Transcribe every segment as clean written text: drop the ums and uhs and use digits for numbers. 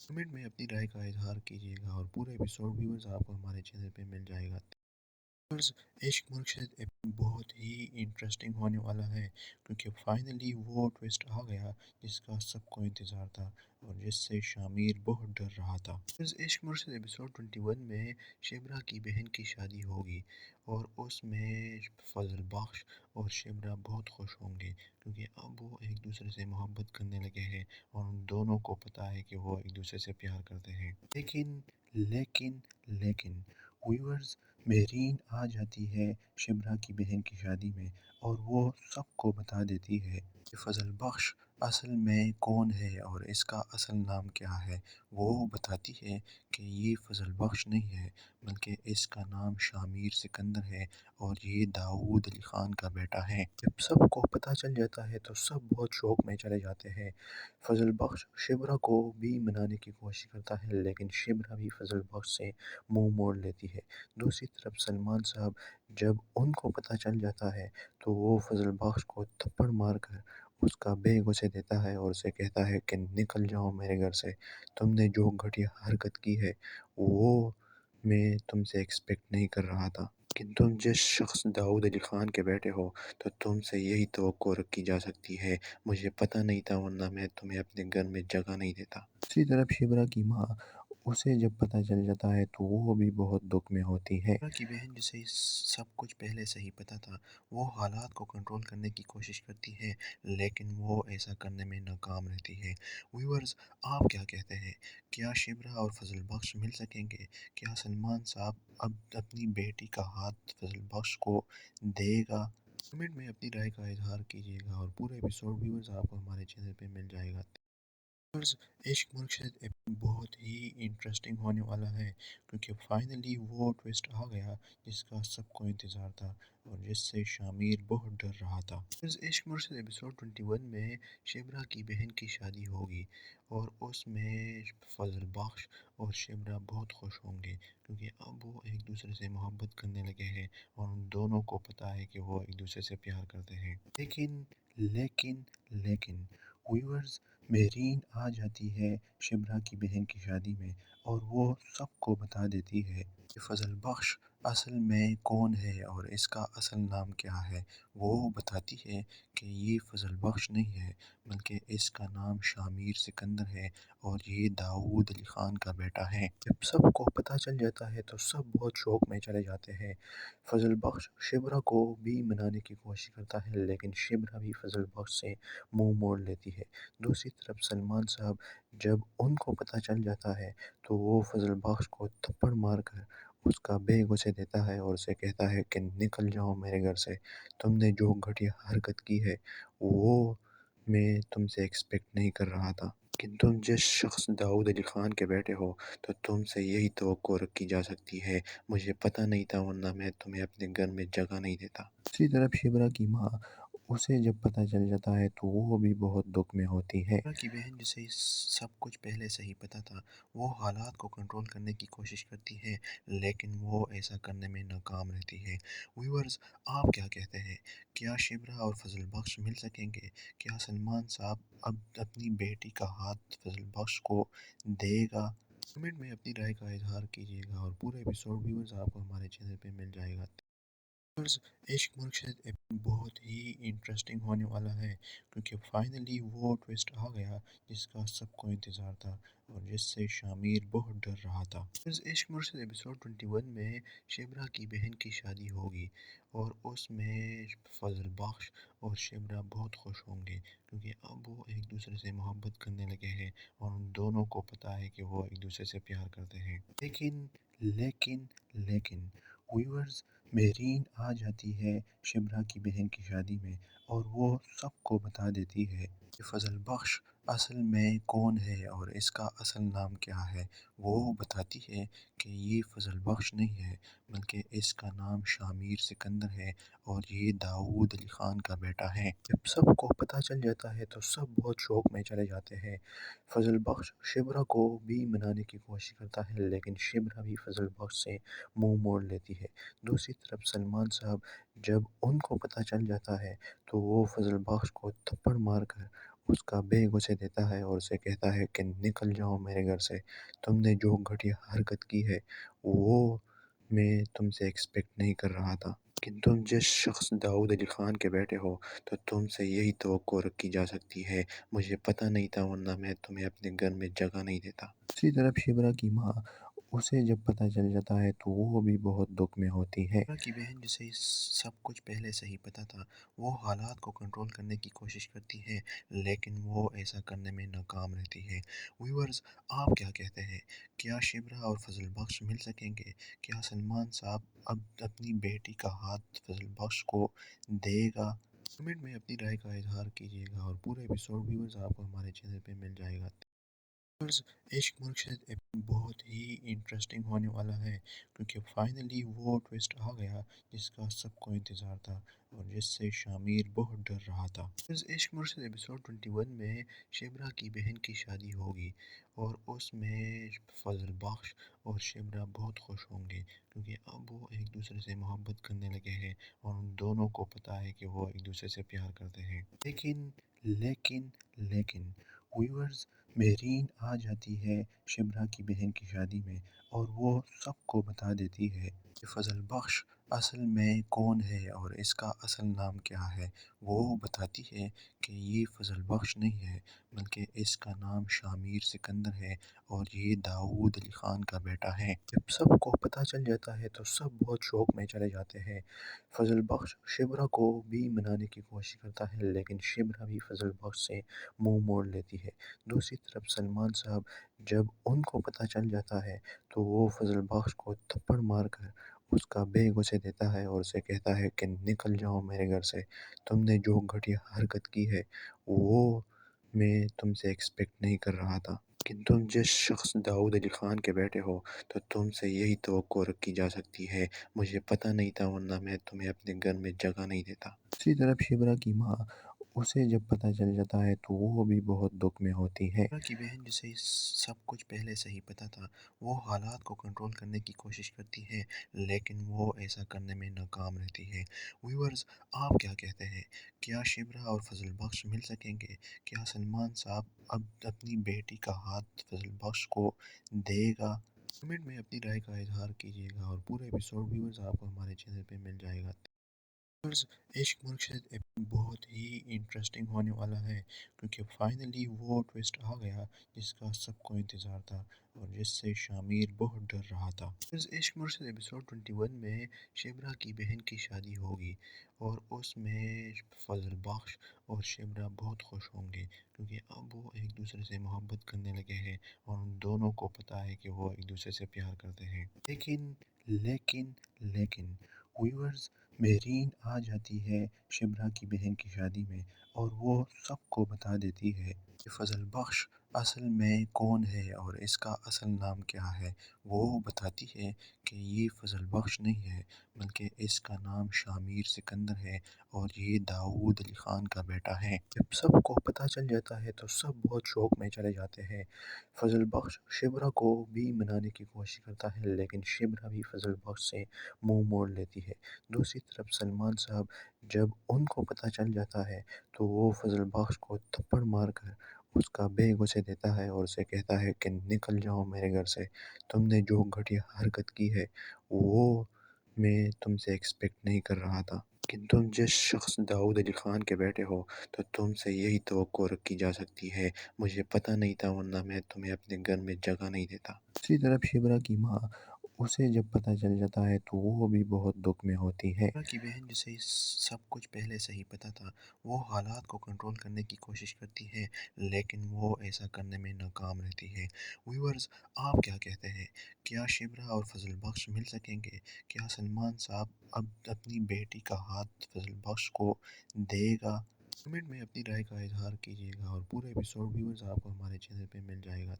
Comment میں اپنی رائے کا اظہار کیجیے گا اور پورا ایپیسوڈ ویورز آپ کو ہمارے چینل پہ مل جائے گا۔ ویورز، عشق مرشد بہت ہی انٹرسٹنگ ہونے والا ہے کیونکہ فائنلی وہ ٹویسٹ آ گیا جس کا سب کو انتظار تھا اور جس سے شامیر بہت ڈر رہا تھا۔ ویورز، عشق مرشد ایپیسوڈ 21 میں شبرا کی بہن کی شادی ہوگی اور اس میں فضل بخش اور شبرا بہت خوش ہوں گے کیونکہ اب وہ ایک دوسرے سے محبت کرنے لگے ہیں اور ان دونوں کو پتہ ہے کہ وہ ایک دوسرے سے پیار کرتے ہیں۔ لیکن ویورز، مہرین آ جاتی ہے شبرا کی بہن کی شادی میں اور وہ سب کو بتا دیتی ہے کہ فضل بخش اصل میں کون ہے اور اس کا اصل نام کیا ہے۔ وہ بتاتی ہے کہ یہ فضل بخش نہیں ہے بلکہ اس کا نام شامیر سکندر ہے اور یہ داؤد علی خان کا بیٹا ہے۔ جب سب کو پتہ چل جاتا ہے تو سب بہت شوق میں چلے جاتے ہیں۔ فضل بخش شبرا کو بھی منانے کی کوشش کرتا ہے لیکن شبرا بھی فضل بخش سے منہ موڑ لیتی ہے۔ دوسری طرف سلمان صاحب جب ان کو پتہ چل جاتا ہے تو وہ فضل بخش کو تھپڑ مار کر اس کا بیگ اسے دیتا ہے اور اسے کہتا ہے کہ نکل جاؤ میرے گھر سے، تم نے جو گھٹیا حرکت کی ہے وہ میں تم سے ایکسپیکٹ نہیں کر رہا تھا کہ تم جس شخص داؤد علی خان کے بیٹے ہو تو تم سے یہی توقع رکھی جا سکتی ہے، مجھے پتہ نہیں تھا ورنہ میں تمہیں اپنے گھر میں جگہ نہیں دیتا۔ دوسری طرف شبرا کی ماں، اسے جب پتہ چل جاتا ہے تو وہ بھی بہت دکھ میں ہوتی ہے۔ شبرا کی بہن جسے سب کچھ پہلے سے ہی پتہ تھا وہ حالات کو کنٹرول کرنے کی کوشش کرتی ہے لیکن وہ ایسا کرنے میں ناکام رہتی ہے۔ ویورز، آپ کیا کہتے ہیں؟ کیا شبرا اور فضل بخش مل سکیں گے؟ کیا سلمان صاحب اب اپنی بیٹی کا ہاتھ فضل بخش کو دے گا؟ کمنٹ میں اپنی رائے کا اظہار کیجیے گا اور پورا ایپیسوڈ ویورز آپ کو ہمارے چینل پہ مل جائے گا۔ ویورز، عشق مرشد بہت ہی انٹرسٹنگ ہونے والا ہے کیونکہ فائنلی وہ ٹویسٹ آ گیا جس کا سب کو انتظار تھا اور جس سے شامیر بہت ڈر رہا تھا۔ ویورز، عشق مرشد ایپیسوڈ 21 میں شبرا کی بہن کی شادی ہوگی اور اس میں فضل بخش اور شبرا بہت خوش ہوں گے کیونکہ اب وہ ایک دوسرے سے محبت کرنے لگے ہیں اور ان دونوں کو پتہ ہے کہ وہ ایک دوسرے سے پیار کرتے ہیں۔ لیکن ویورز، مہرین آ جاتی ہے شبرا کی بہن کی شادی میں اور وہ سب کو بتا دیتی ہے کہ فضل بخش اصل میں کون ہے اور اس کا اصل نام کیا ہے۔ وہ بتاتی ہے کہ یہ فضل بخش نہیں ہے بلکہ اس کا نام شامیر سکندر ہے اور یہ داؤد علی خان کا بیٹا ہے۔ جب سب کو پتہ چل جاتا ہے تو سب بہت شوق میں چلے جاتے ہیں۔ فضل بخش شبرا کو بھی منانے کی کوشش کرتا ہے لیکن شبرا بھی فضل بخش سے منہ موڑ لیتی ہے۔ دوسری طرف سلمان صاحب جب ان کو پتہ چل جاتا ہے تو وہ فضل بخش کو تھپڑ مار کر اس کا بیگ اسے دیتا ہے اور اسے کہتا ہے کہ نکل جاؤ میرے گھر سے، تم نے جو گھٹیا حرکت کی ہے وہ میں تم سے ایکسپیکٹ نہیں کر رہا تھا کہ تم جس شخص داؤد علی خان کے بیٹے ہو تو تم سے یہی توقع رکھی جا سکتی ہے، مجھے پتہ نہیں تھا ورنہ میں تمہیں اپنے گھر میں جگہ نہیں دیتا۔ دوسری طرف شبرا کی ماں، اسے جب پتہ چل جاتا ہے تو وہ بھی بہت دکھ میں ہوتی ہے۔ شبرا کی بہن جسے سب کچھ پہلے سے ہی پتہ تھا وہ حالات کو کنٹرول کرنے کی کوشش کرتی ہے لیکن وہ ایسا کرنے میں ناکام رہتی ہے۔ ویورز، آپ کیا کہتے ہیں؟ کیا شبرا اور فضل بخش مل سکیں گے؟ کیا سلمان صاحب اب اپنی بیٹی کا ہاتھ فضل بخش کو دے گا؟ کمنٹ میں اپنی رائے کا اظہار کیجیے گا اور پورا ایپیسوڈ ویورز آپ کو ہمارے چینل پہ مل جائے گا۔ ویورز، عشق مرشد بہت ہی انٹرسٹنگ ہونے والا ہے کیونکہ فائنلی وہ ٹویسٹ آ گیا جس کا سب کو انتظار تھا اور جس سے شامیر بہت ڈر رہا تھا۔ ویورز، عشق مرشد ایپیسوڈ 21 میں شبرا کی بہن کی شادی ہوگی اور اس میں فضل بخش اور شبرا بہت خوش ہوں گے کیونکہ اب وہ ایک دوسرے سے محبت کرنے لگے ہیں اور ان دونوں کو پتہ ہے کہ وہ ایک دوسرے سے پیار کرتے ہیں۔ لیکن ویورز، مہرین آ جاتی ہے شبرا کی بہن کی شادی میں اور وہ سب کو بتا دیتی ہے کہ فضل بخش اصل میں کون ہے اور اس کا اصل نام کیا ہے۔ وہ بتاتی ہے کہ یہ فضل بخش نہیں ہے بلکہ اس کا نام شامیر سکندر ہے اور یہ داؤد علی خان کا بیٹا ہے۔ جب سب کو پتہ چل جاتا ہے تو سب بہت شوق میں چلے جاتے ہیں۔ فضل بخش شبرا کو بھی منانے کی کوشش کرتا ہے لیکن شبرا بھی فضل بخش سے منہ موڑ لیتی ہے۔ دوسری طرف سلمان صاحب جب ان کو پتہ چل جاتا ہے تو وہ فضل بخش کو تھپڑ مار کر اس کا بیگ اسے دیتا ہے اور اسے کہتا ہے کہ نکل جاؤ میرے گھر سے، تم نے جو گھٹیا حرکت کی ہے وہ میں تم سے ایکسپیکٹ نہیں کر رہا تھا کہ تم جس شخص داؤد علی خان کے بیٹے ہو تو تم سے یہی توقع رکھی جا سکتی ہے، مجھے پتہ نہیں تھا ورنہ میں تمہیں اپنے گھر میں جگہ نہیں دیتا۔ دوسری طرف شبرا کی ماں اسے جب پتہ چل جاتا ہے تو وہ بھی بہت دکھ میں ہوتی ہے۔ شبرا کی بہن جسے سب کچھ پہلے سے ہی پتہ تھا وہ حالات کو کنٹرول کرنے کی کوشش کرتی ہے لیکن وہ ایسا کرنے میں ناکام رہتی ہے۔ ویورز، آپ کیا کہتے ہیں؟ کیا شبرا اور فضل بخش مل سکیں گے؟ کیا سلمان صاحب اب اپنی بیٹی کا ہاتھ فضل بخش کو دے گا؟ کمنٹ میں اپنی رائے کا اظہار کیجیے گا اور پورے ایپیسوڈ ویورز آپ کو ہمارے چینل پہ مل جائے گا۔ ویورز، عشق مرشد بہت ہی انٹرسٹنگ ہونے والا ہے کیونکہ فائنلی وہ ٹویسٹ آ گیا جس کا سب کو انتظار تھا اور جس سے شامیر بہت ڈر رہا تھا۔ ویورز، عشق مرشد ایپیسوڈ 21 میں شبرا کی بہن کی شادی ہوگی اور اس میں فضل بخش اور شبرا بہت خوش ہوں گے کیونکہ اب وہ ایک دوسرے سے محبت کرنے لگے ہیں اور ان دونوں کو پتہ ہے کہ وہ ایک دوسرے سے پیار کرتے ہیں۔ لیکن ویورز، مہرین آ جاتی ہے شبرا کی بہن کی شادی میں اور وہ سب کو بتا دیتی ہے کہ فضل بخش اصل میں کون ہے اور اس کا اصل نام کیا ہے۔ وہ بتاتی ہے کہ یہ فضل بخش نہیں ہے بلکہ اس کا نام شامیر سکندر ہے اور یہ داؤد علی خان کا بیٹا ہے۔ جب سب کو پتہ چل جاتا ہے تو سب بہت شوق میں چلے جاتے ہیں۔ فضل بخش شبرا کو بھی منانے کی کوشش کرتا ہے لیکن شبرا بھی فضل بخش سے منہ موڑ لیتی ہے۔ دوسری طرف سلمان صاحب جب ان کو پتہ چل جاتا ہے تو وہ فضل بخش کو تھپڑ مار کر اس کا بیگ اسے دیتا ہے اور اسے کہتا ہے کہ نکل جاؤ میرے گھر سے، تم نے جو گھٹیا حرکت کی ہے وہ میں تم سے ایکسپیکٹ نہیں کر رہا تھا کہ تم جس شخص داؤد علی خان کے بیٹے ہو تو تم سے یہی توقع رکھی جا سکتی ہے، مجھے پتہ نہیں تھا ورنہ میں تمہیں اپنے گھر میں جگہ نہیں دیتا۔ دوسری طرف شبرا کی ماں اسے جب پتہ چل جاتا ہے تو وہ بھی بہت دکھ میں ہوتی ہے۔ شبرا کی بہن جسے سب کچھ پہلے سے ہی پتہ تھا وہ حالات کو کنٹرول کرنے کی کوشش کرتی ہے لیکن وہ ایسا کرنے میں ناکام رہتی ہے۔ ویورز، آپ کیا کہتے ہیں؟ کیا شبرا اور فضل بخش مل سکیں گے؟ کیا سلمان صاحب اب اپنی بیٹی کا ہاتھ فضل بخش کو دے گا؟ کمنٹ میں اپنی رائے کا اظہار کیجیے گا اور پورے ایپیسوڈ ویورز آپ کو ہمارے چینل پہ مل جائے گا۔ ویورز، عشق مرشد بہت ہی انٹرسٹنگ ہونے والا ہے کیونکہ فائنلی وہ ٹویسٹ آ گیا جس کا سب کو انتظار تھا اور جس سے شامیر بہت ڈر رہا تھا۔ ویورز، عشق مرشد ایپیسوڈ 21 میں شبرا کی بہن کی شادی ہوگی اور اس میں فضل بخش اور شبرا بہت خوش ہوں گے کیونکہ اب وہ ایک دوسرے سے محبت کرنے لگے ہیں اور ان دونوں کو پتہ ہے کہ وہ ایک دوسرے سے پیار کرتے ہیں۔ لیکن ویورز، مہرین آ جاتی ہے شبرا کی بہن کی شادی میں اور وہ سب کو بتا دیتی ہے کہ فضل بخش اصل میں کون ہے اور اس کا اصل نام کیا ہے۔ وہ بتاتی ہے کہ یہ فضل بخش نہیں ہے بلکہ اس کا نام شامیر سکندر ہے اور یہ داؤد علی خان کا بیٹا ہے۔ جب سب کو پتہ چل جاتا ہے تو سب بہت شوق میں چلے جاتے ہیں۔ فضل بخش شبرا کو بھی منانے کی کوشش کرتا ہے لیکن شبرا بھی فضل بخش سے منہ موڑ لیتی ہے۔ دوسری طرف سلمان صاحب جب ان کو پتہ چل جاتا ہے تو وہ فضل بخش کو تھپڑ مار کر اس کا بیگ اسے دیتا ہے اور اسے کہتا ہے کہ نکل جاؤ میرے گھر سے، تم نے جو گھٹیا حرکت کی ہے وہ میں تم سے ایکسپیکٹ نہیں کر رہا تھا کہ تم جس شخص داؤد علی خان کے بیٹے ہو تو تم سے یہی توقع رکھی جا سکتی ہے، مجھے پتہ نہیں تھا ورنہ میں تمہیں اپنے گھر میں جگہ نہیں دیتا۔ دوسری طرف شبرا کی ماں اسے جب پتہ چل جاتا ہے تو وہ بھی بہت دکھ میں ہوتی ہے۔ شبرا کی بہن جسے سب کچھ پہلے سے ہی پتہ تھا وہ حالات کو کنٹرول کرنے کی کوشش کرتی ہے لیکن وہ ایسا کرنے میں ناکام رہتی ہے۔ ویورز، آپ کیا کہتے ہیں؟ کیا شبرا اور فضل بخش مل سکیں گے؟ کیا سلمان صاحب اب اپنی بیٹی کا ہاتھ فضل بخش کو دے گا؟ کمنٹ میں اپنی رائے کا اظہار کیجیے گا اور پورے ایپیسوڈ ویورز آپ کو ہمارے چینل پہ مل جائے گا۔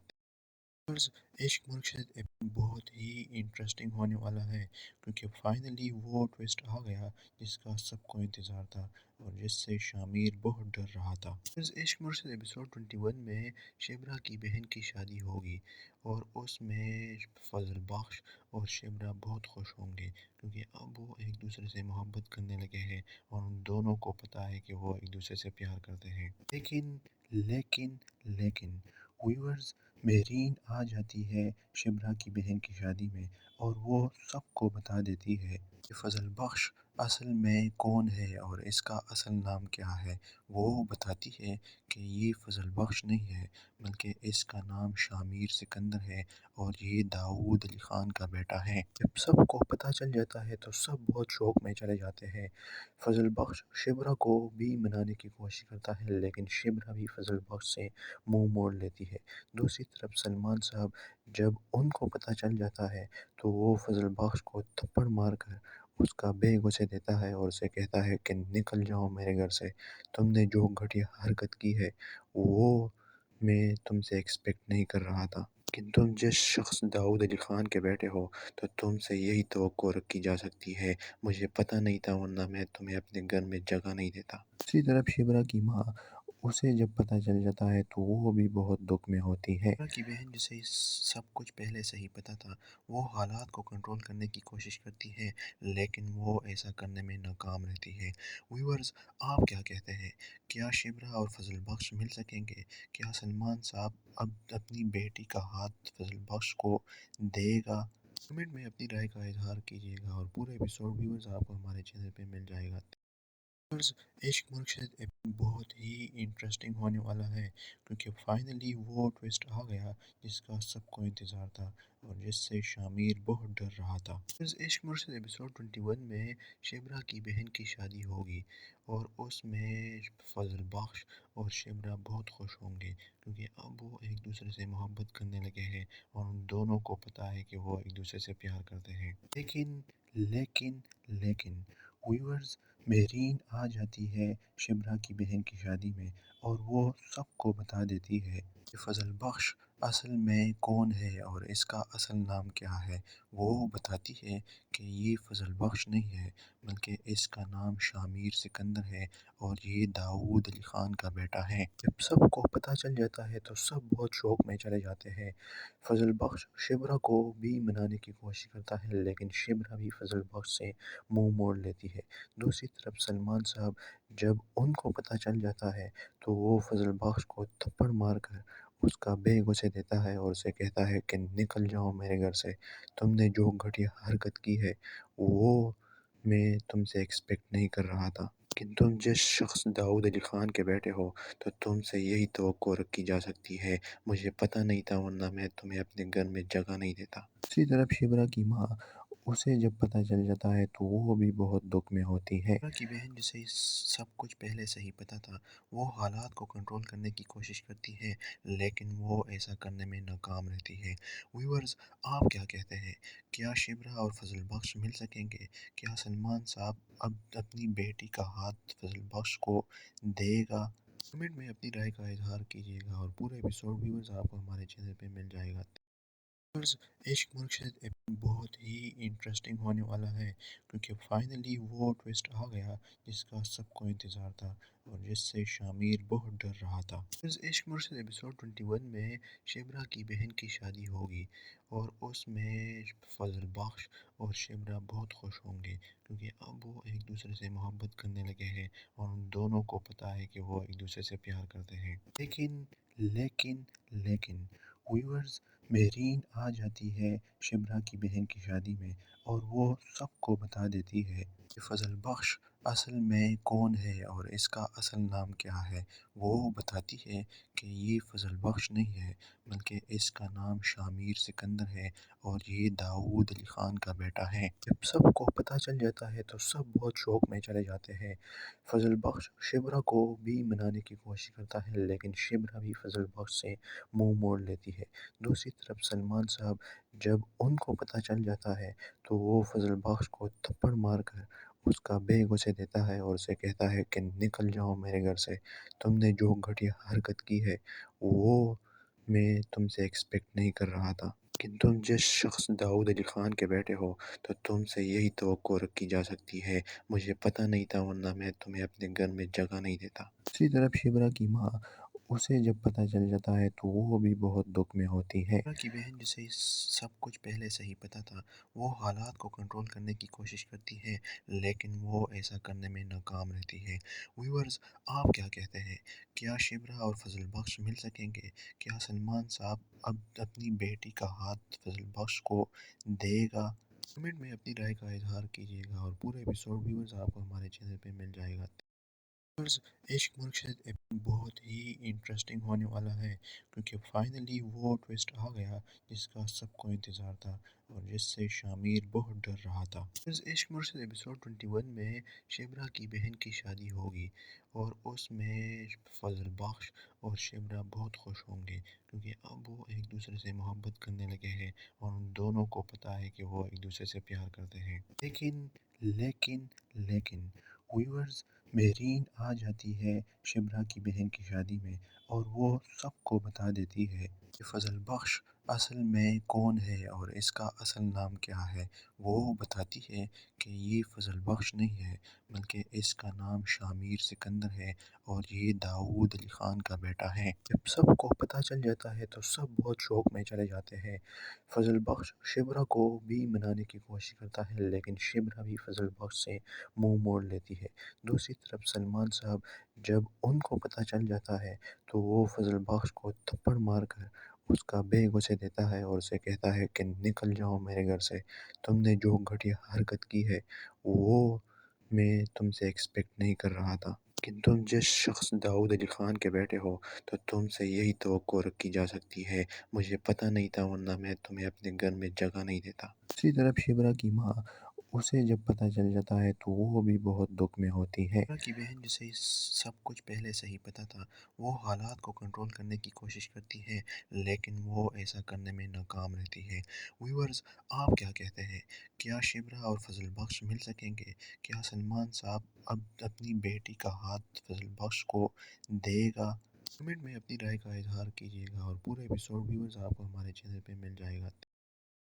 عشق مرشد بہت ہی انٹرسٹنگ ہونے والا ہے کیونکہ فائنلی وہ ٹویسٹ آ گیا جس کا سب کو انتظار تھا اور جس سے شامیر بہت ڈر رہا تھا۔ عشق مرشد ایپیسوڈ 21 میں شبرا کی بہن کی شادی ہوگی اور اس میں فضل بخش اور شبرا بہت خوش ہوں گے کیونکہ اب وہ ایک دوسرے سے محبت کرنے لگے ہیں اور ان دونوں کو پتہ ہے کہ وہ ایک دوسرے سے پیار کرتے ہیں۔ لیکن ویورز، مہرین آ جاتی ہے شبرا کی بہن کی شادی میں اور وہ سب کو بتا دیتی ہے کہ فضل بخش اصل میں کون ہے اور اس کا اصل نام کیا ہے۔ وہ بتاتی ہے کہ یہ فضل بخش نہیں ہے بلکہ اس کا نام شامیر سکندر ہے اور یہ داؤد علی خان کا بیٹا ہے۔ جب سب کو پتہ چل جاتا ہے تو سب بہت شوق میں چلے جاتے ہیں۔ فضل بخش شبرا کو بھی منانے کی کوشش کرتا ہے لیکن شبرا بھی فضل بخش سے منہ موڑ لیتی ہے۔ دوسری طرف سلمان صاحب جب ان کو پتہ چل جاتا ہے تو وہ فضل بخش کو تھپڑ مار کر اس کا بیگ اسے دیتا ہے اور اسے کہتا ہے کہ نکل جاؤ میرے گھر سے، تم نے جو گھٹیا حرکت کی ہے وہ میں تم سے ایکسپیکٹ نہیں کر رہا تھا کہ تم جس شخص داؤد علی خان کے بیٹے ہو تو تم سے یہی توقع رکھی جا سکتی ہے، مجھے پتہ نہیں تھا ورنہ میں تمہیں اپنے گھر میں جگہ نہیں دیتا۔ دوسری طرف شبرا کی ماں، اسے جب پتہ چل جاتا ہے تو وہ بھی بہت دکھ میں ہوتی ہے۔ شبرا کی بہن جسے سب کچھ پہلے سے ہی پتہ تھا، وہ حالات کو کنٹرول کرنے کی کوشش کرتی ہے لیکن وہ ایسا کرنے میں ناکام رہتی ہے۔ ویورز، آپ کیا کہتے ہیں؟ کیا شبرا اور فضل بخش مل سکیں گے؟ کیا سلمان صاحب اب اپنی بیٹی کا ہاتھ فضل بخش کو دے گا؟ کمنٹ میں اپنی رائے کا اظہار کیجیے گا اور پورے ایپیسوڈ ویورز آپ کو ہمارے چینل پہ مل جائے گا۔ عشق مرشد بہت ہی انٹرسٹنگ ہونے والا ہے کیونکہ فائنلی وہ ٹویسٹ آ گیا جس کا سب کو انتظار تھا اور جس سے شامیر بہت ڈر رہا تھا۔ عشق مرشد ایپیسوڈ 21 میں شبرا کی بہن کی شادی ہوگی اور اس میں فضل بخش اور شبرا بہت خوش ہوں گے کیونکہ اب وہ ایک دوسرے سے محبت کرنے لگے ہیں اور ان دونوں کو پتہ ہے کہ وہ ایک دوسرے سے پیار کرتے ہیں۔ لیکن ویورز، مہرین آ جاتی ہے شبرا کی بہن کی شادی میں اور وہ سب کو بتا دیتی ہے کہ فضل بخش اصل میں کون ہے اور اس کا اصل نام کیا ہے۔ وہ بتاتی ہے کہ یہ فضل بخش نہیں ہے بلکہ اس کا نام شامیر سکندر ہے اور یہ داؤد علی خان کا بیٹا ہے۔ جب سب کو پتہ چل جاتا ہے تو سب بہت شوق میں چلے جاتے ہیں۔ فضل بخش شبرا کو بھی منانے کی کوشش کرتا ہے لیکن شبرا بھی فضل بخش سے منہ موڑ لیتی ہے۔ دوسری طرف سلمان صاحب جب ان کو پتہ چل جاتا ہے تو وہ فضل بخش کو تھپڑ مار کر اس کا بیگ اسے دیتا ہے اور اسے کہتا ہے کہ نکل جاؤ میرے گھر سے، تم نے جو گھٹیا حرکت کی ہے وہ میں تم سے ایکسپیکٹ نہیں کر رہا تھا کہ تم جس شخص داؤد علی خان کے بیٹے ہو تو تم سے یہی توقع رکھی جا سکتی ہے، مجھے پتہ نہیں تھا ورنہ میں تمہیں اپنے گھر میں جگہ نہیں دیتا۔ دوسری طرف شبرا کی ماں، اسے جب پتہ چل جاتا ہے تو وہ بھی بہت دکھ میں ہوتی ہے۔ شبرا کی بہن جسے سب کچھ پہلے سے ہی پتہ تھا، وہ حالات کو کنٹرول کرنے کی کوشش کرتی ہے لیکن وہ ایسا کرنے میں ناکام رہتی ہے۔ ویورز، آپ کیا کہتے ہیں؟ کیا شبرا اور فضل بخش مل سکیں گے؟ کیا سلمان صاحب اب اپنی بیٹی کا ہاتھ فضل بخش کو دے گا؟ کمنٹ میں اپنی رائے کا اظہار کیجیے گا اور پورے ایپیسوڈ ویورز آپ کو ہمارے چینل پہ مل جائے گا۔ عشق مرشد بہت ہی انٹرسٹنگ ہونے والا ہے کیونکہ فائنلی وہ ٹویسٹ آ گیا جس کا سب کو انتظار تھا اور جس سے شامیر بہت ڈر رہا تھا۔ عشق مرشد ایپیسوڈ 21 میں شبرا کی بہن کی شادی ہوگی اور اس میں فضل بخش اور شبرا بہت خوش ہوں گے کیونکہ اب وہ ایک دوسرے سے محبت کرنے لگے ہیں اور ان دونوں کو پتہ ہے کہ وہ ایک دوسرے سے پیار کرتے ہیں۔ لیکن ویورز، مہرین آ جاتی ہے شبرا کی بہن کی شادی میں اور وہ سب کو بتا دیتی ہے کہ فضل بخش اصل میں کون ہے اور اس کا اصل نام کیا ہے۔ وہ بتاتی ہے کہ یہ فضل بخش نہیں ہے بلکہ اس کا نام شامیر سکندر ہے اور یہ داؤد علی خان کا بیٹا ہے۔ جب سب کو پتہ چل جاتا ہے تو سب بہت شوق میں چلے جاتے ہیں۔ فضل بخش شبرا کو بھی منانے کی کوشش کرتا ہے لیکن شبرا بھی فضل بخش سے منہ موڑ لیتی ہے۔ دوسری طرف سلمان صاحب جب ان کو پتہ چل جاتا ہے تو وہ فضل بخش کو تھپڑ مار کر اس کا بیگ اسے دیتا ہے اور اسے کہتا ہے کہ نکل جاؤ میرے گھر سے، تم نے جو گھٹیا حرکت کی ہے وہ میں تم سے ایکسپیکٹ نہیں کر رہا تھا کہ تم جس شخص داؤد علی خان کے بیٹے ہو تو تم سے یہی توقع رکھی جا سکتی ہے۔ مجھے پتہ نہیں تھا، ورنہ میں تمہیں اپنے گھر میں جگہ نہیں دیتا۔ دوسری طرف شبرا کی ماں، اسے جب پتہ چل جاتا ہے تو وہ بھی بہت دکھ میں ہوتی ہے۔ شبرا کی بہن جسے سب کچھ پہلے سے ہی پتہ تھا، وہ حالات کو کنٹرول کرنے کی کوشش کرتی ہے، لیکن وہ ایسا کرنے میں ناکام رہتی ہے۔ ویورز، آپ کیا کہتے ہیں؟ کیا شبرا اور فضل بخش مل سکیں گے؟ کیا سلمان صاحب اب اپنی بیٹی کا ہاتھ فضل بخش کو دے گا؟ کمنٹ میں اپنی رائے کا اظہار کیجیے گا، اور پورے ایپیسوڈ ویورز آپ کو ہمارے چینل پہ مل جائے گا۔ ویورز، عشق مرشد بہت ہی انٹرسٹنگ ہونے والا ہے، کیونکہ فائنلی وہ ٹویسٹ آ گیا جس کا سب کو انتظار تھا اور جس سے شامیر بہت ڈر رہا تھا۔ ویورز، عشق مرشد ایپیسوڈ 21 میں شبرا کی بہن کی شادی ہوگی، اور اس میں فضل بخش اور شبرا بہت خوش ہوں گے، کیونکہ اب وہ ایک دوسرے سے محبت کرنے لگے ہیں اور ان دونوں کو پتہ ہے کہ وہ ایک دوسرے سے پیار کرتے ہیں۔ لیکن لیکن لیکن ویورز، مہرین آ جاتی ہے شبرا کی بہن کی شادی میں، اور وہ سب کو بتا دیتی ہے کہ فضل بخش اصل میں کون ہے اور اس کا اصل نام کیا ہے۔ وہ بتاتی ہے کہ یہ فضل بخش نہیں ہے، بلکہ اس کا نام شامیر سکندر ہے، اور یہ داؤد علی خان کا بیٹا ہے۔ جب سب کو پتہ چل جاتا ہے تو سب بہت شوق میں چلے جاتے ہیں۔ فضل بخش شبرا کو بھی منانے کی کوشش کرتا ہے، لیکن شبرا بھی فضل بخش سے منہ موڑ لیتی ہے۔ دوسری طرف سلمان صاحب، جب ان کو پتہ چل جاتا ہے تو وہ فضل بخش کو تھپڑ مار کر اس کا بیگ اسے دیتا ہے اور اسے کہتا ہے کہ نکل جاؤ میرے گھر سے، تم نے جو گھٹیا حرکت کی ہے وہ میں تم سے ایکسپیکٹ نہیں کر رہا تھا کہ تم جس شخص داؤد علی خان کے بیٹے ہو تو تم سے یہی توقع رکھی جا سکتی ہے۔ مجھے پتہ نہیں تھا، ورنہ میں تمہیں اپنے گھر میں جگہ نہیں دیتا۔ دوسری طرف شبرا کی ماں، اسے جب پتہ چل جاتا ہے تو وہ بھی بہت دکھ میں ہوتی ہے۔ شبرا کی بہن جسے سب کچھ پہلے سے ہی پتہ تھا، وہ حالات کو کنٹرول کرنے کی کوشش کرتی ہے، لیکن وہ ایسا کرنے میں ناکام رہتی ہے۔ ویورز، آپ کیا کہتے ہیں؟ کیا شبرا اور فضل بخش مل سکیں گے؟ کیا سلمان صاحب اب اپنی بیٹی کا ہاتھ فضل بخش کو دے گا؟ کمنٹ میں اپنی رائے کا اظہار کیجیے گا، اور پورے ایپیسوڈ ویورز آپ کو ہمارے چینل پہ مل جائے گا۔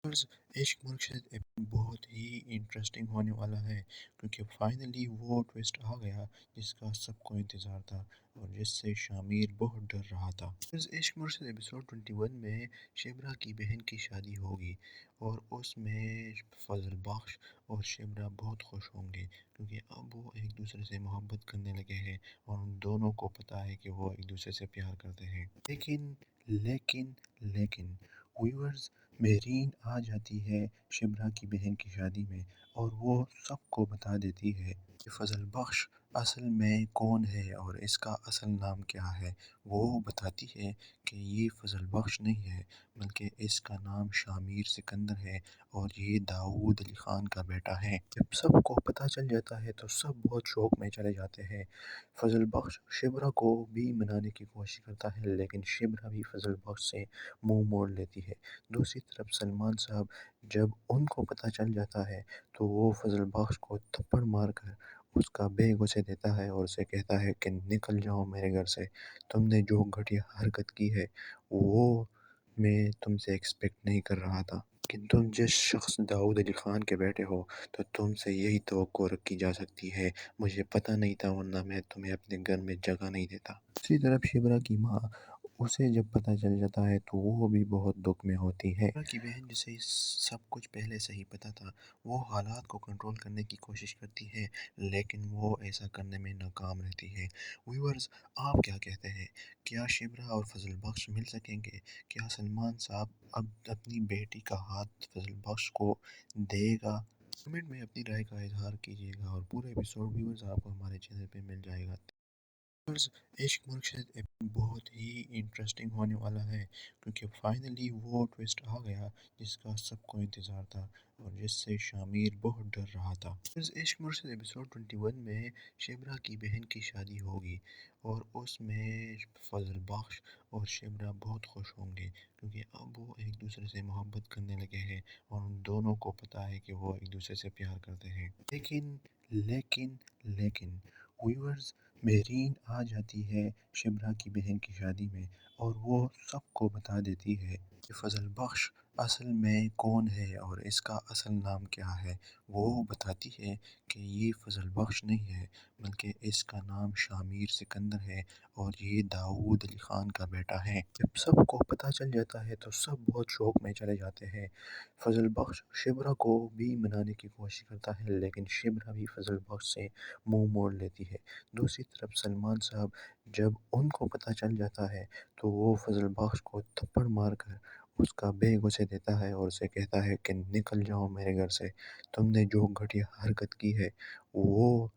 ویورز، عشق مرشد بہت ہی انٹرسٹنگ ہونے والا ہے، کیونکہ فائنلی وہ ٹویسٹ آ گیا جس کا سب کو انتظار تھا اور جس سے شامیر بہت ڈر رہا تھا۔ ویورز، عشق مرشد ایپیسوڈ 21 میں شبرا کی بہن کی شادی ہوگی، اور اس میں فضل بخش اور شبرا بہت خوش ہوں گے، کیونکہ اب وہ ایک دوسرے سے محبت کرنے لگے ہیں اور ان دونوں کو پتہ ہے کہ وہ ایک دوسرے سے پیار کرتے ہیں۔ لیکن لیکن لیکن ویورز، مہرین آ جاتی ہے شبرا کی بہن کی شادی میں، اور وہ سب کو بتا دیتی ہے کہ فضل بخش اصل میں کون ہے اور اس کا اصل نام کیا ہے۔ وہ بتاتی ہے کہ یہ فضل بخش نہیں ہے، بلکہ اس کا نام شامیر سکندر ہے، اور یہ داؤد علی خان کا بیٹا ہے۔ جب سب کو پتہ چل جاتا ہے تو سب بہت شوق میں چلے جاتے ہیں۔ فضل بخش شبرا کو بھی منانے کی کوشش کرتا ہے، لیکن شبرا بھی فضل بخش سے منہ موڑ لیتی ہے۔ دوسری طرف سلمان صاحب، جب ان کو پتہ چل جاتا ہے تو وہ فضل بخش کو تھپڑ مار کر اس کا بیگ اسے دیتا ہے اور اسے کہتا ہے کہ نکل جاؤ میرے گھر سے، تم نے جو گھٹیا حرکت کی ہے وہ میں تم سے ایکسپیکٹ نہیں کر رہا تھا کہ تم جس شخص داؤد علی خان کے بیٹے ہو تو تم سے یہی توقع رکھی جا سکتی ہے۔ مجھے پتہ نہیں تھا، ورنہ میں تمہیں اپنے گھر میں جگہ نہیں دیتا۔ دوسری طرف شبرا کی ماں، اسے جب پتہ چل جاتا ہے تو وہ بھی بہت دکھ میں ہوتی ہے۔ شبرا کی بہن جسے سب کچھ پہلے سے ہی پتہ تھا، وہ حالات کو کنٹرول کرنے کی کوشش کرتی ہے، لیکن وہ ایسا کرنے میں ناکام رہتی ہے۔ ویورز، آپ کیا کہتے ہیں؟ کیا شبرا اور فضل بخش مل سکیں گے؟ کیا سلمان صاحب اب اپنی بیٹی کا ہاتھ فضل بخش کو دے گا؟ کمنٹ میں اپنی رائے کا اظہار کیجیے گا، اور پورے ایپیسوڈ ویورز آپ کو ہمارے چینل پہ مل جائے گا۔ ویورز، عشق مرشد بہت ہی انٹرسٹنگ ہونے والا ہے، کیونکہ فائنلی وہ ٹویسٹ آ گیا جس کا سب کو انتظار تھا اور جس سے شامیر بہت ڈر رہا تھا۔ ویورز، عشق مرشد ایپیسوڈ 21 میں شبرا کی بہن کی شادی ہوگی، اور اس میں فضل بخش اور شبرا بہت خوش ہوں گے، کیونکہ اب وہ ایک دوسرے سے محبت کرنے لگے ہیں اور ان دونوں کو پتہ ہے کہ وہ ایک دوسرے سے پیار کرتے ہیں۔ لیکن لیکن لیکن ویورز، مہرین آ جاتی ہے شبرا کی بہن کی شادی میں اور وہ سب کو بتا دیتی ہے کہ فضل بخش اصل میں کون ہے اور اس کا اصل نام کیا ہے۔ وہ بتاتی ہے کہ یہ فضل بخش نہیں ہے بلکہ اس کا نام شامیر سکندر ہے اور یہ داؤد علی خان کا بیٹا ہے۔ جب سب کو پتہ چل جاتا ہے تو سب بہت شوق میں چلے جاتے ہیں۔ فضل بخش شبرا کو بھی منانے کی کوشش کرتا ہے لیکن شبرا بھی فضل بخش سے منہ موڑ لیتی ہے۔ دوسری طرف سلمان صاحب جب ان کو پتہ چل جاتا ہے تو وہ فضل بخش کو تھپڑ مار کر اس کا بیگ اسے دیتا ہے اور اسے کہتا ہے کہ نکل جاؤ میرے گھر سے، تم نے جو گھٹیا حرکت کی ہے وہ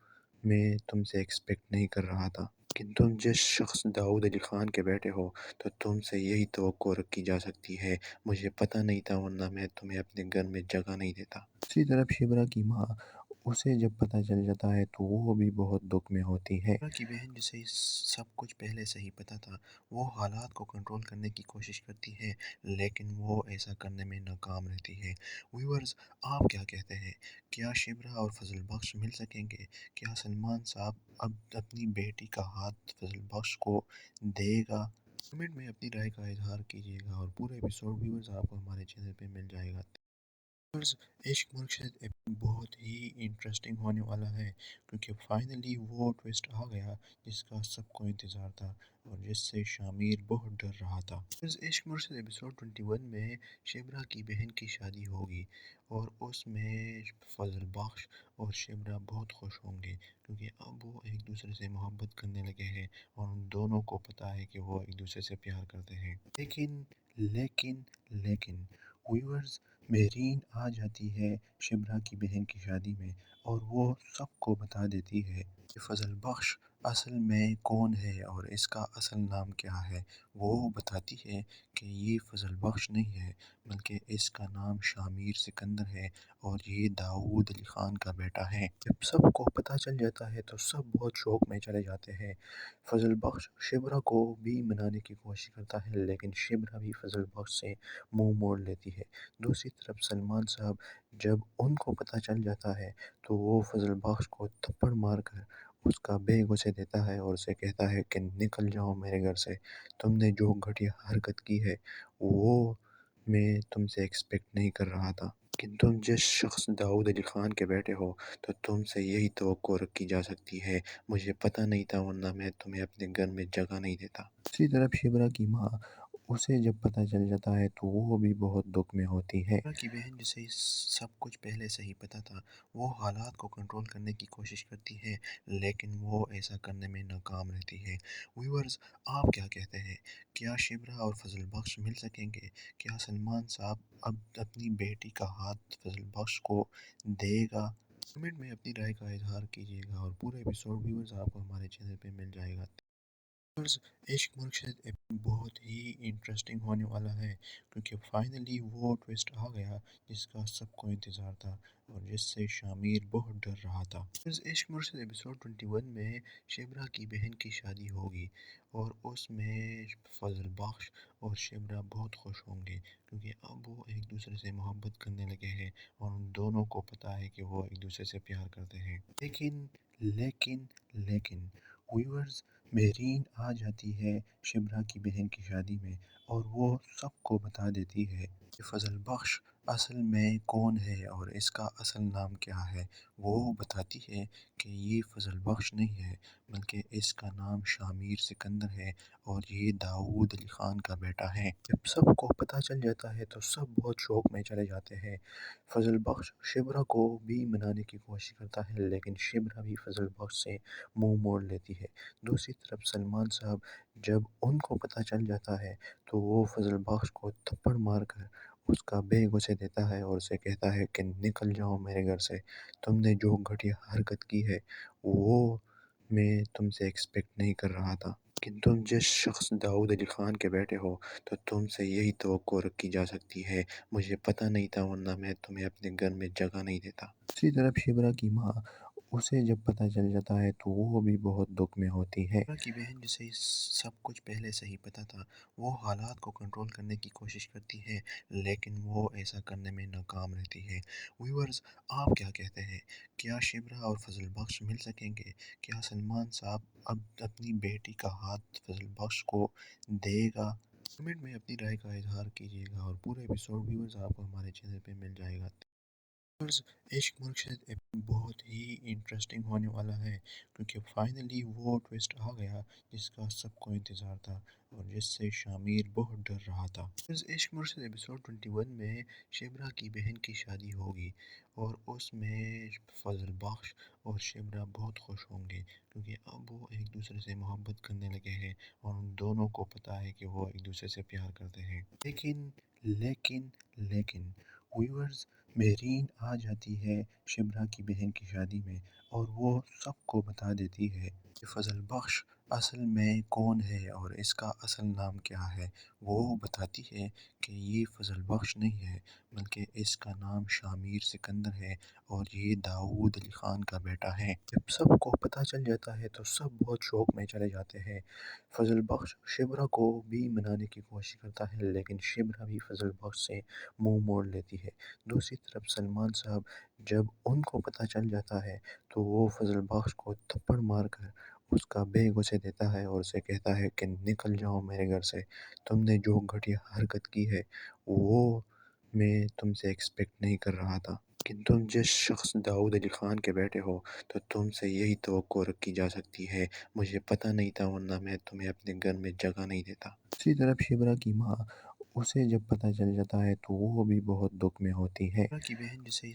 میں تم سے ایکسپیکٹ نہیں کر رہا تھا کہ تم جس شخص داؤد علی خان کے بیٹے ہو تو تم سے یہی توقع رکھی جا سکتی ہے، مجھے پتہ نہیں تھا ورنہ میں تمہیں اپنے گھر میں جگہ نہیں دیتا۔ دوسری طرف شبرا کی ماں اسے جب پتہ چل جاتا ہے تو وہ بھی بہت دکھ میں ہوتی ہے۔ شبرا کی بہن جسے سب کچھ پہلے سے ہی پتہ تھا وہ حالات کو کنٹرول کرنے کی کوشش کرتی ہے لیکن وہ ایسا کرنے میں ناکام رہتی ہے۔ ویورز آپ کیا کہتے ہیں؟ کیا شبرا اور فضل بخش مل سکیں گے؟ کیا سلمان صاحب اب اپنی بیٹی کا ہاتھ فضل بخش کو دے گا؟ کمنٹ میں اپنی رائے کا اظہار کیجیے گا اور پورے ایپیسوڈ ویورز آپ کو ہمارے چینل پہ مل جائے گا۔ ویورز عشق مرشد بہت ہی انٹرسٹنگ ہونے والا ہے کیونکہ فائنلی وہ ٹویسٹ آ گیا جس کا سب کو انتظار تھا اور جس سے شامیر بہت ڈر رہا تھا۔ ویورز عشق مرشد ایپیسوڈ 21 میں شبرا کی بہن کی شادی ہوگی اور اس میں فضل بخش اور شبرا بہت خوش ہوں گے کیونکہ اب وہ ایک دوسرے سے محبت کرنے لگے ہیں اور ان دونوں کو پتہ ہے کہ وہ ایک دوسرے سے پیار کرتے ہیں۔ لیکن لیکن لیکن ویورز مہرین آ جاتی ہے شبرا کی بہن کی شادی میں اور وہ سب کو بتا دیتی ہے کہ فضل بخش اصل میں کون ہے اور اس کا اصل نام کیا ہے۔ وہ بتاتی ہے کہ یہ فضل بخش نہیں ہے بلکہ اس کا نام شامیر سکندر ہے اور یہ داؤد علی خان کا بیٹا ہے۔ جب سب کو پتہ چل جاتا ہے تو سب بہت شوق میں چلے جاتے ہیں۔ فضل بخش شبرا کو بھی منانے کی کوشش کرتا ہے لیکن شبرا بھی فضل بخش سے منہ موڑ لیتی ہے۔ دوسری طرف سلمان صاحب جب ان کو پتہ چل جاتا ہے تو وہ فضل بخش کو تھپڑ مار کر اس کا بیگ اسے دیتا ہے اور اسے کہتا ہے کہ نکل جاؤ میرے گھر سے، تم نے جو گھٹیا حرکت کی ہے وہ میں تم سے ایکسپیکٹ نہیں کر رہا تھا کہ تم جس شخص داؤد علی خان کے بیٹے ہو تو تم سے یہی توقع رکھی جا سکتی ہے، مجھے پتہ نہیں تھا ورنہ میں تمہیں اپنے گھر میں جگہ نہیں دیتا۔ دوسری طرف شبرا کی ماں اسے جب پتہ چل جاتا ہے تو وہ بھی بہت دکھ میں ہوتی ہے۔ شبرا کی بہن جسے سب کچھ پہلے سے ہی پتہ تھا وہ حالات کو کنٹرول کرنے کی کوشش کرتی ہے لیکن وہ ایسا کرنے میں ناکام رہتی ہے۔ ویورز آپ کیا کہتے ہیں؟ کیا شبرا اور فضل بخش مل سکیں گے؟ کیا سلمان صاحب اب اپنی بیٹی کا ہاتھ فضل بخش کو دے گا؟ کمنٹ میں اپنی رائے کا اظہار کیجیے گا اور پورے ایپیسوڈ ویورز آپ کو ہمارے چینل پہ مل جائے گا۔ ویورز عشق مرشد بہت ہی انٹرسٹنگ ہونے والا ہے کیونکہ فائنلی وہ ٹویسٹ آ گیا جس کا سب کو انتظار تھا اور جس سے شامیر بہت ڈر رہا تھا۔ ویورز عشق مرشد ایپیسوڈ 21 میں شبرا کی بہن کی شادی ہوگی اور اس میں فضل بخش اور شبرا بہت خوش ہوں گے کیونکہ اب وہ ایک دوسرے سے محبت کرنے لگے ہیں اور ان دونوں کو پتہ ہے کہ وہ ایک دوسرے سے پیار کرتے ہیں۔ لیکن لیکن لیکن ویورز مہرین آ جاتی ہے شبرا کی بہن کی شادی میں اور وہ سب کو بتا دیتی ہے کہ فضل بخش اصل میں کون ہے اور اس کا اصل نام کیا ہے۔ وہ بتاتی ہے کہ یہ فضل بخش نہیں ہے بلکہ اس کا نام شامیر سکندر ہے اور یہ داؤد علی خان کا بیٹا ہے۔ جب سب کو پتہ چل جاتا ہے تو سب بہت شوق میں چلے جاتے ہیں۔ فضل بخش شبرا کو بھی منانے کی کوشش کرتا ہے لیکن شبرا بھی فضل بخش سے منہ موڑ لیتی ہے۔ دوسری طرف سلمان صاحب جب ان کو پتہ چل جاتا ہے تو وہ فضل بخش کو تھپڑ مار کر اس کا بیگ اسے دیتا ہے اور اسے کہتا ہے کہ نکل جاؤ میرے گھر سے، تم نے جو گھٹیا حرکت کی ہے وہ میں تم سے ایکسپیکٹ نہیں کر رہا تھا کہ تم جس شخص داؤد علی خان کے بیٹے ہو تو تم سے یہی توقع رکھی جا سکتی ہے، مجھے پتہ نہیں تھا ورنہ میں تمہیں اپنے گھر میں جگہ نہیں دیتا۔ دوسری طرف شبرا کی ماں اسے جب پتہ چل جاتا ہے تو وہ بھی بہت دکھ میں ہوتی ہے۔ شبرا کی بہن جسے سب کچھ پہلے سے ہی پتہ تھا، وہ حالات کو کنٹرول کرنے کی کوشش کرتی ہے لیکن وہ ایسا کرنے میں ناکام رہتی ہے۔ ویورز، آپ کیا کہتے ہیں؟ کیا شبرا اور فضل بخش مل سکیں گے؟ کیا سلمان صاحب اب اپنی بیٹی کا ہاتھ فضل بخش کو دے گا؟ کمنٹ میں اپنی رائے کا اظہار کیجیے گا اور پورے ایپیسوڈ ویورز آپ کو ہمارے چینل پہ مل جائے گا۔ عشق مرشد بہت ہی انٹرسٹنگ ہونے والا ہے کیونکہ فائنلی وہ ٹویسٹ آ گیا جس کا سب کو انتظار تھا اور جس سے شامیر بہت ڈر رہا تھا۔ عشق مرشد ایپیسوڈ 21 میں شبرا کی بہن کی شادی ہوگی اور اس میں فضل بخش اور شبرا بہت خوش ہوں گے کیونکہ اب وہ ایک دوسرے سے محبت کرنے لگے ہیں اور ان دونوں کو پتہ ہے کہ وہ ایک دوسرے سے پیار کرتے ہیں۔ لیکن ویورز، مہرین آ جاتی ہے شبرا کی بہن کی شادی میں اور وہ سب کو بتا دیتی ہے کہ فضل بخش اصل میں کون ہے اور اس کا اصل نام کیا ہے۔ وہ بتاتی ہے کہ یہ فضل بخش نہیں ہے بلکہ اس کا نام شامیر سکندر ہے اور یہ داؤد علی خان کا بیٹا ہے۔ جب سب کو پتہ چل جاتا ہے تو سب بہت شوق میں چلے جاتے ہیں۔ فضل بخش شبرا کو بھی منانے کی کوشش کرتا ہے لیکن شبرا بھی فضل بخش سے منہ موڑ لیتی ہے۔ دوسری طرف سلمان صاحب جب ان کو پتہ چل جاتا ہے تو وہ فضل بخش کو تھپڑ مار کر اس کا بیگ اسے دیتا ہے اور اسے کہتا ہے کہ نکل جاؤ میرے گھر سے، تم نے جو گھٹیا حرکت کی ہے وہ میں تم سے ایکسپیکٹ نہیں کر رہا تھا کہ تم جس شخص داؤد علی خان کے بیٹے ہو تو تم سے یہی توقع رکھی جا سکتی ہے، مجھے پتہ نہیں تھا ورنہ میں تمہیں اپنے گھر میں جگہ نہیں دیتا۔ دوسری طرف شبرا کی ماں، اسے جب پتہ چل جاتا ہے تو وہ بھی بہت دکھ میں ہوتی ہے۔ شبرا کی بہن جسے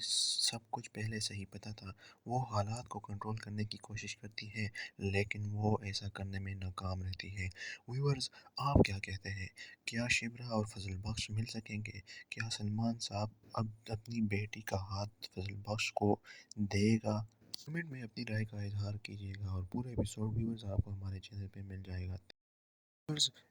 سب کچھ پہلے سے ہی پتہ تھا، وہ حالات کو کنٹرول کرنے کی کوشش کرتی ہے لیکن وہ ایسا کرنے میں ناکام رہتی ہے۔ ویورز، آپ کیا کہتے ہیں؟ کیا شبرا اور فضل بخش مل سکیں گے؟ کیا سلمان صاحب اب اپنی بیٹی کا ہاتھ فضل بخش کو دے گا؟ کمنٹ میں اپنی رائے کا اظہار کیجیے گا اور پورے ایپیسوڈ ویورز آپ کو ہمارے چینل پہ مل جائے گا۔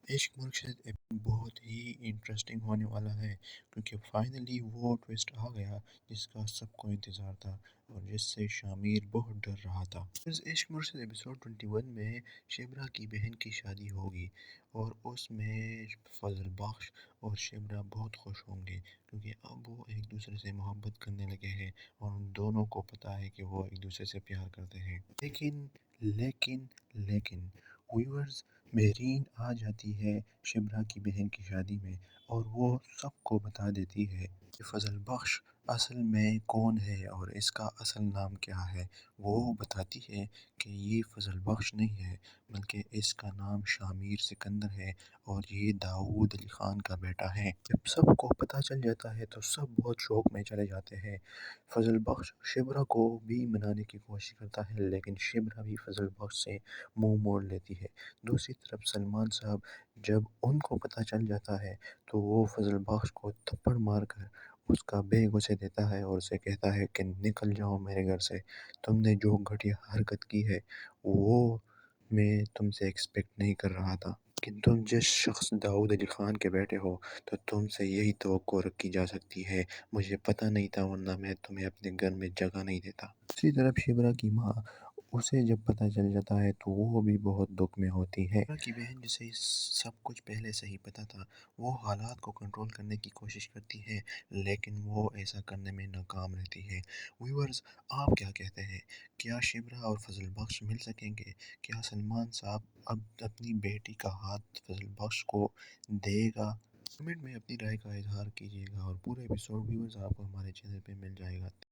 عشق مرشد بہت ہی انٹرسٹنگ ہونے والا ہے کیونکہ فائنلی وہ ٹویسٹ آ گیا جس کا سب کو انتظار تھا اور جس سے شامیر بہت ڈر رہا تھا۔ عشق مرشد ایپیسوڈ 21 میں شبرا کی بہن کی شادی ہوگی اور اس میں فضل بخش اور شبرا بہت خوش ہوں گے کیونکہ اب وہ ایک دوسرے سے محبت کرنے لگے ہیں اور ان دونوں کو پتہ ہے کہ وہ ایک دوسرے سے پیار کرتے ہیں۔ لیکن ویورز، مہرین آ جاتی ہے شبرا کی بہن کی شادی میں اور وہ سب کو بتا دیتی ہے کہ فضل بخش اصل میں کون ہے اور اس کا اصل نام کیا ہے۔ وہ بتاتی ہے کہ یہ فضل بخش نہیں ہے بلکہ اس کا نام شامیر سکندر ہے اور یہ داؤد علی خان کا بیٹا ہے۔ جب سب کو پتہ چل جاتا ہے تو سب بہت شوق میں چلے جاتے ہیں۔ فضل بخش شبرا کو بھی منانے کی کوشش کرتا ہے لیکن شبرا بھی فضل بخش سے منہ موڑ لیتی ہے۔ دوسری طرف سلمان صاحب جب ان کو پتہ چل جاتا ہے تو وہ فضل بخش کو تھپڑ مار کر اس کا بیگ اسے دیتا ہے اور اسے کہتا ہے کہ نکل جاؤ میرے گھر سے، تم نے جو گھٹیا حرکت کی ہے وہ میں تم سے ایکسپیکٹ نہیں کر رہا تھا کہ تم جس شخص داؤد علی خان کے بیٹے ہو تو تم سے یہی توقع رکھی جا سکتی ہے، مجھے پتہ نہیں تھا ورنہ میں تمہیں اپنے گھر میں جگہ نہیں دیتا۔ دوسری طرف شبرا کی ماں، اسے جب پتہ چل جاتا ہے تو وہ بھی بہت دکھ میں ہوتی ہے۔ شبرا کی بہن جسے سب کچھ پہلے سے ہی پتہ تھا، وہ حالات کو کنٹرول کرنے کی کوشش کرتی ہے لیکن وہ ایسا کرنے میں ناکام رہتی ہے۔ ویورز، آپ کیا کہتے ہیں؟ کیا شبرا اور فضل بخش مل سکیں گے؟ کیا سلمان صاحب اب اپنی بیٹی کا ہاتھ فضل بخش کو دے گا؟ کمنٹ میں اپنی رائے کا اظہار کیجیے گا اور پورے ایپیسوڈ ویورز آپ کو ہمارے چینل پہ مل جائے گا۔